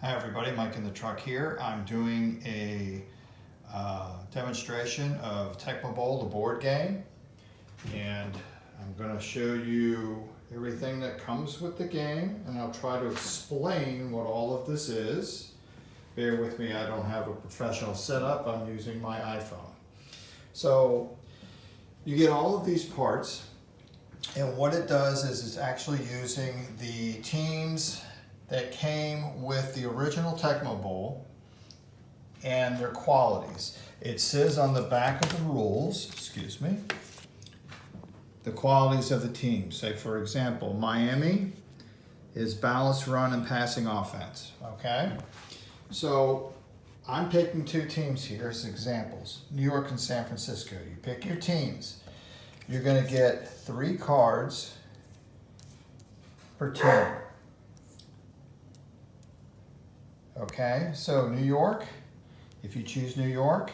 Hi everybody, Mike in the truck here. I'm doing a demonstration of Tecmo Bowl, the board game, and I'm going to show you everything that comes with the game, and I'll try to explain what all of this is. Bear with me, I don't have a professional setup, I'm using my iPhone. So you get all of these parts, and what it does is it's actually using the teams that came with the original Tecmo Bowl and their qualities. It says on the back of the rules, the qualities of the team. Say for example, Miami is balanced run and passing offense, okay? So I'm picking two teams here as examples, New York and San Francisco. You pick your teams. You're gonna get 3 cards per team. Okay, so New York, if you choose New York,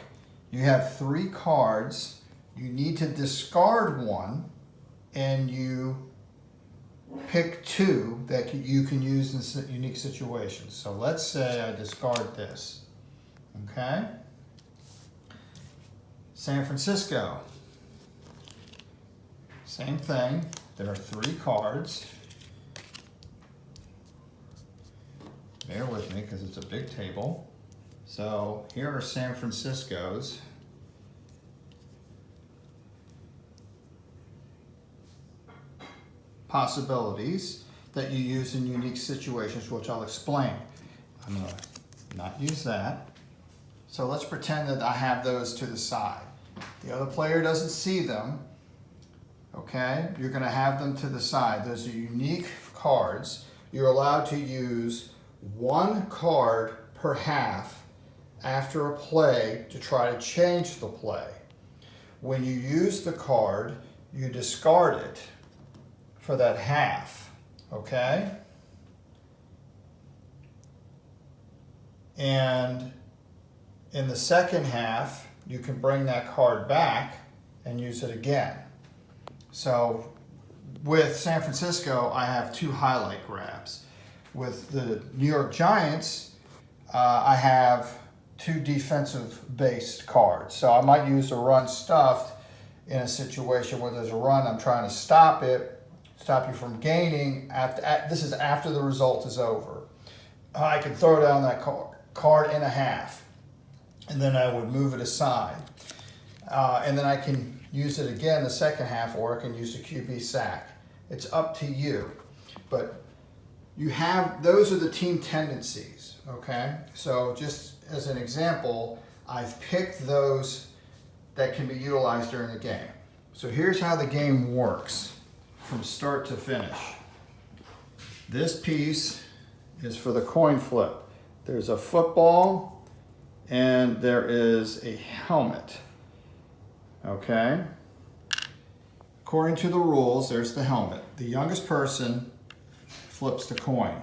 you have 3 cards. You need to discard one, and you pick 2 that you can use in unique situations. So let's say I discard this, okay? San Francisco, same thing. There are 3 cards. Bear with me because it's a big table. So here are San Francisco's. Possibilities that you use in unique situations, which I'll explain. I'm going to not use that. So let's pretend that I have those to the side. The other player doesn't see them. Okay, you're going to have them to the side. Those are unique cards. You're allowed to use 1 card per half after a play to try to change the play. When you use the card, you discard it for that half, okay? And in the second half, you can bring that card back and use it again. So with San Francisco, I have 2 highlight grabs. With the New York Giants, I have 2 defensive-based cards. So I might use a run stuffed in a situation where there's a run, I'm trying to stop you from gaining. This is after the result is over. I can throw down that card in a half, and then I would move it aside. And then I can use it again the second half, or I can use a QB sack. It's up to you. But you have, those are the team tendencies, okay? So just as an example, I've picked those that can be utilized during the game. So here's how the game works from start to finish. This piece is for the coin flip. There's a football and there is a helmet, okay? According to the rules, there's the helmet. The youngest person flips the coin.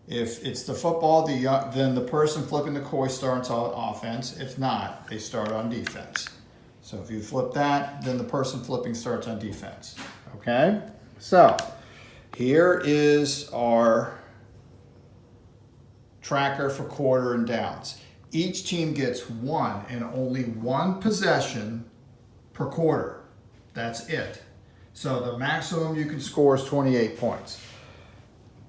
If it's the football, then the person flipping the coin starts on offense. If not, they start on defense. So if you flip that, then the person flipping starts on defense. Okay? So here is our tracker for quarter and downs. Each team gets 1 and only 1 possession per quarter. That's it. So the maximum you can score is 28 points.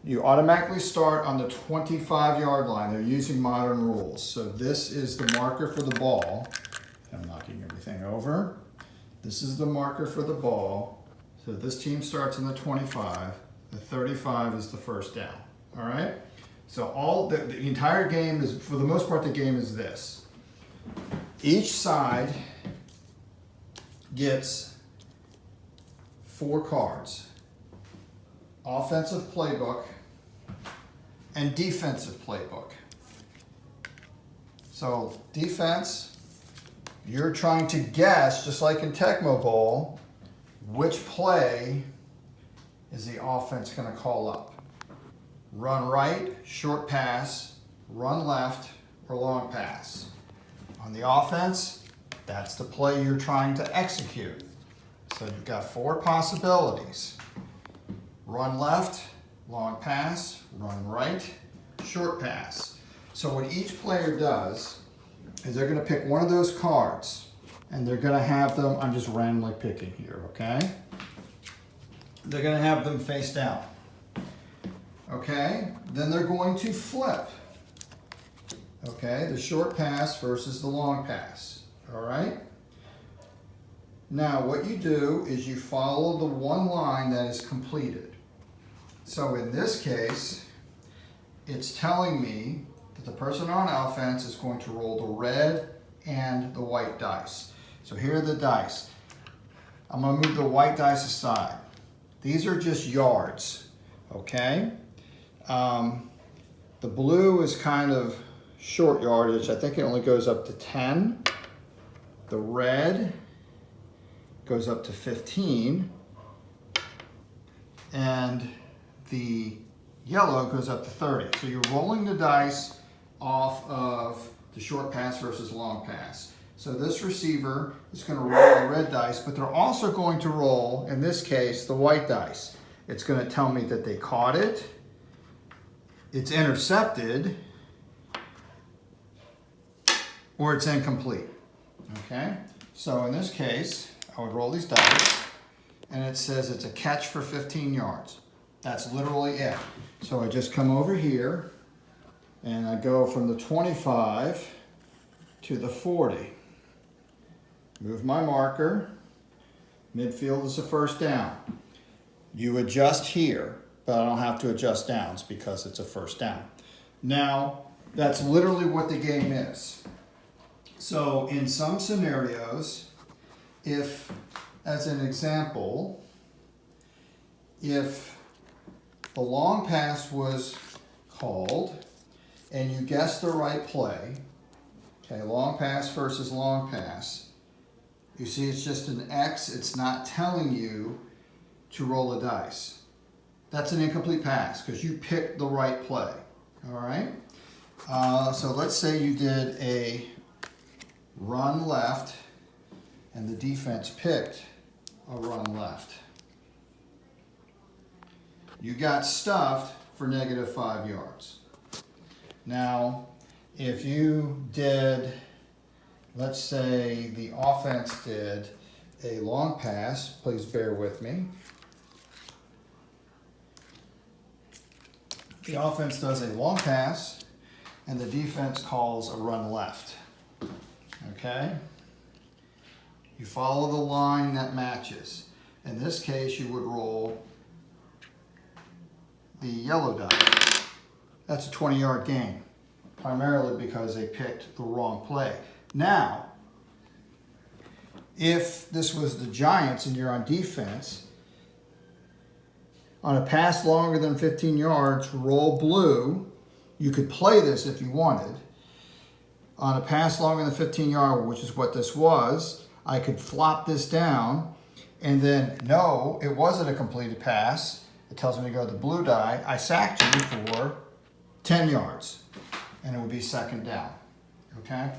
You automatically start on the 25-yard line. They're using modern rules. So this is the marker for the ball. I'm knocking everything over. This is the marker for the ball. So this team starts on the 25. The 35 is the first down. All right? So all the entire game is, for the most part, the game is this. Each side gets 4 cards. Offensive playbook and defensive playbook. So defense, you're trying to guess, just like in Tecmo Bowl, which play is the offense going to call up. Run right, short pass, run left, or long pass. On the offense, that's the play you're trying to execute. So you've got 4 possibilities. Run left, long pass, run right, short pass. So what each player does is they're going to pick one of those cards, and they're going to have them, I'm just randomly picking here, okay? They're going to have them face down. Okay? Then they're going to flip. Okay? The short pass versus the long pass. All right? Now, what you do is you follow the one line that is completed. So in this case, it's telling me that the person on offense is going to roll the red and the white dice. So here are the dice. I'm going to move the white dice aside. These are just yards, okay? The blue is kind of short yardage. I think it only goes up to 10. The red goes up to 15. And the yellow goes up to 30. So you're rolling the dice off of the short pass versus long pass. So this receiver is going to roll the red dice, but they're also going to roll, in this case, the white dice. It's going to tell me that they caught it, it's intercepted, or it's incomplete. Okay? So in this case, I would roll these dice, and it says it's a catch for 15 yards. That's literally it. So I just come over here, and I go from the 25 to the 40. Move my marker. Midfield is a first down. You adjust here, but I don't have to adjust downs because it's a first down. Now, that's literally what the game is. So in some scenarios, if, as an example, if the long pass was called and you guessed the right play, okay, long pass versus long pass, you see it's just an X, it's not telling you to roll a dice. That's an incomplete pass because you picked the right play, all right? So let's say you did a run left and the defense picked a run left. You got stuffed for -5 yards. Now, if you did, let's say the offense did a long pass, please bear with me. The offense does a long pass and the defense calls a run left. Okay? You follow the line that matches. In this case, you would roll the yellow die. That's a 20-yard gain, primarily because they picked the wrong play. Now, if this was the Giants and you're on defense, on a pass longer than 15 yards, roll blue. You could play this if you wanted. On a pass longer than 15 yards, which is what this was, I could flop this down and then, no, it wasn't a completed pass. It tells me to go to the blue die. I sacked you for 10 yards and it would be second down, okay?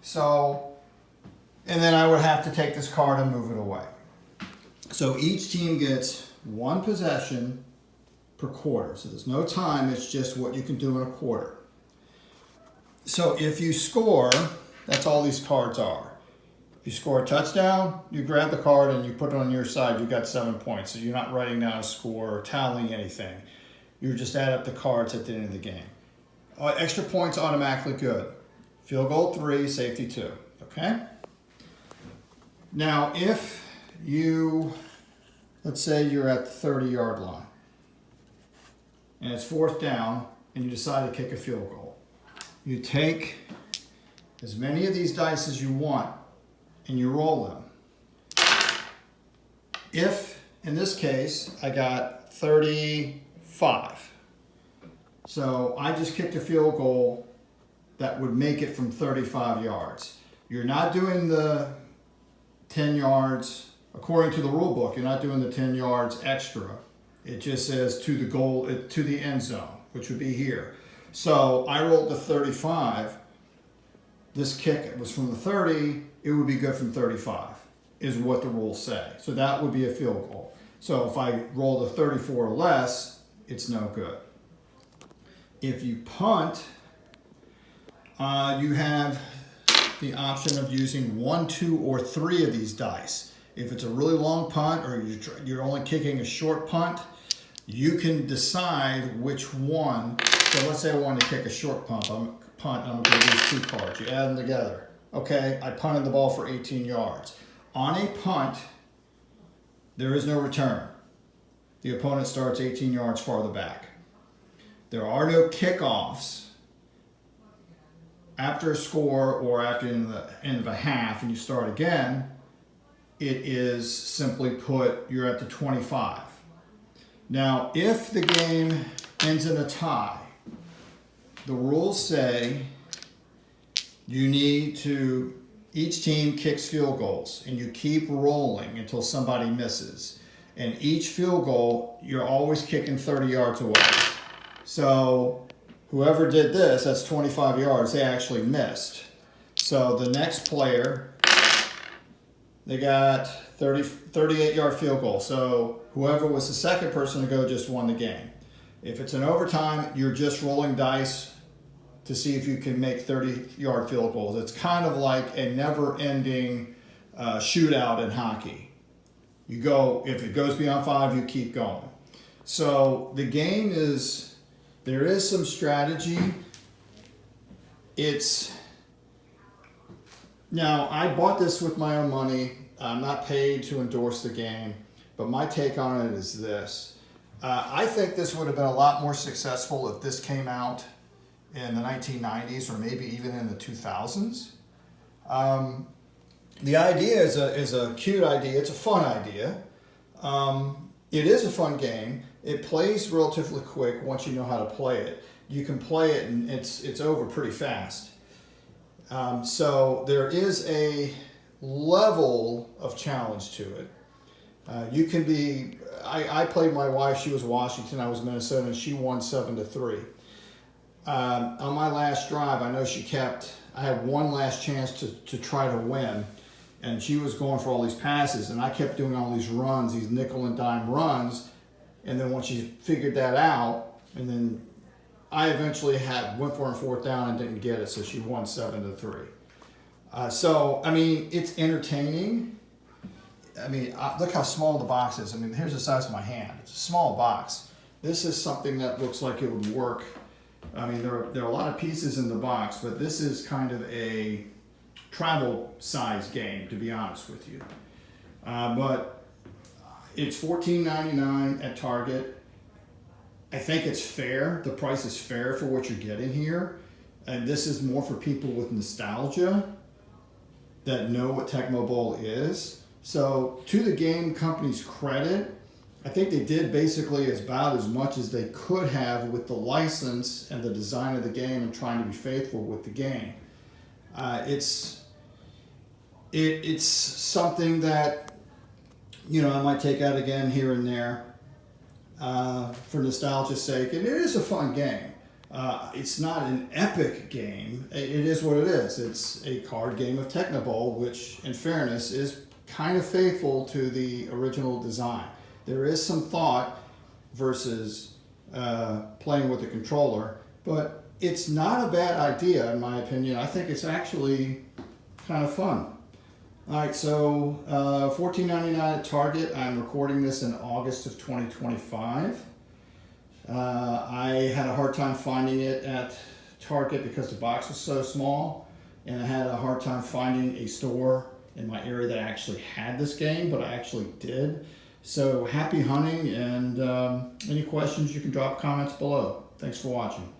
So, and then I would have to take this card and move it away. So each team gets one possession per quarter. So there's no time, it's just what you can do in a quarter. So if you score, that's all these cards are. If you score a touchdown, you grab the card and you put it on your side, you got 7 points. So you're not writing down a score or tallying anything. You just add up the cards at the end of the game. Extra points automatically good. Field goal 3, safety 2, okay? Now if you, let's say you're at the 30-yard line and it's 4th down and you decide to kick a field goal. You take as many of these dice as you want and you roll them. If, in this case, I got 35, so I just kicked a field goal that would make it from 35 yards. You're not doing the 10 yards, according to the rule book, you're not doing the 10 yards extra. It just says to the goal, to the end zone, which would be here. So I rolled the 35. This kick was from the 30, it would be good from 35, is what the rules say. So that would be a field goal. So if I roll the 34 or less, it's no good. If you punt, you have the option of using 1, 2, or 3 of these dice. If it's a really long punt or you're only kicking a short punt, you can decide which one. So let's say I wanted to kick a short punt. I'm going to use 2 cards. You add them together. Okay, I punted the ball for 18 yards. On a punt, there is no return. The opponent starts 18 yards farther back. There are no kickoffs after a score or after the end of a half and you start again. It is simply put, you're at the 25. Now, if the game ends in a tie, the rules say you need to, each team kicks field goals and you keep rolling until somebody misses. And each field goal, you're always kicking 30 yards away. So whoever did this, that's 25 yards, they actually missed. So the next player, they got 38-yard field goal. So whoever was the second person to go just won the game. If it's an overtime, you're just rolling dice to see if you can make 30-yard field goals. It's kind of like a never-ending shootout in hockey. You go, if it goes beyond 5, you keep going. So the game is, there is some strategy. Now, I bought this with my own money. I'm not paid to endorse the game, but my take on it is this. I think this would have been a lot more successful if this came out in the 1990s or maybe even in the 2000s. The idea is a cute idea. It's a fun idea. It is a fun game. It plays relatively quick once you know how to play it. You can play it and it's over pretty fast. So there is a level of challenge to it. You can be, I played my wife, she was Washington, I was Minnesota, and she won 7-3. On my last drive, I know I had one last chance to try to win, and she was going for all these passes, and I kept doing all these runs, these nickel and dime runs, and then once she figured that out, and then I eventually went for a 4th down and didn't get it, so she won 7-3. So, I mean, it's entertaining. I mean, look how small the box is. I mean, here's the size of my hand. It's a small box. This is something that looks like it would work. I mean, there are a lot of pieces in the box, but this is kind of a travel size game, to be honest with you. But it's $14.99 at Target. I think it's fair. The price is fair for what you're getting here. And this is more for people with nostalgia that know what Tecmo Bowl is. So to the game company's credit, I think they did basically about as much as they could have with the license and the design of the game and trying to be faithful with the game. It's something that, you know, I might take out again here and there for nostalgia's sake, and it is a fun game. It's not an epic game. It is what it is. It's a card game of Tecmo Bowl, which, in fairness, is kind of faithful to the original design. There is some thought versus playing with a controller, but it's not a bad idea, in my opinion. I think it's actually kind of fun. All right, so $14.99 at Target. I'm recording this in August of 2025. I had a hard time finding it at Target because the box was so small, and I had a hard time finding a store in my area that actually had this game, but I actually did. So happy hunting, and any questions, you can drop comments below. Thanks for watching.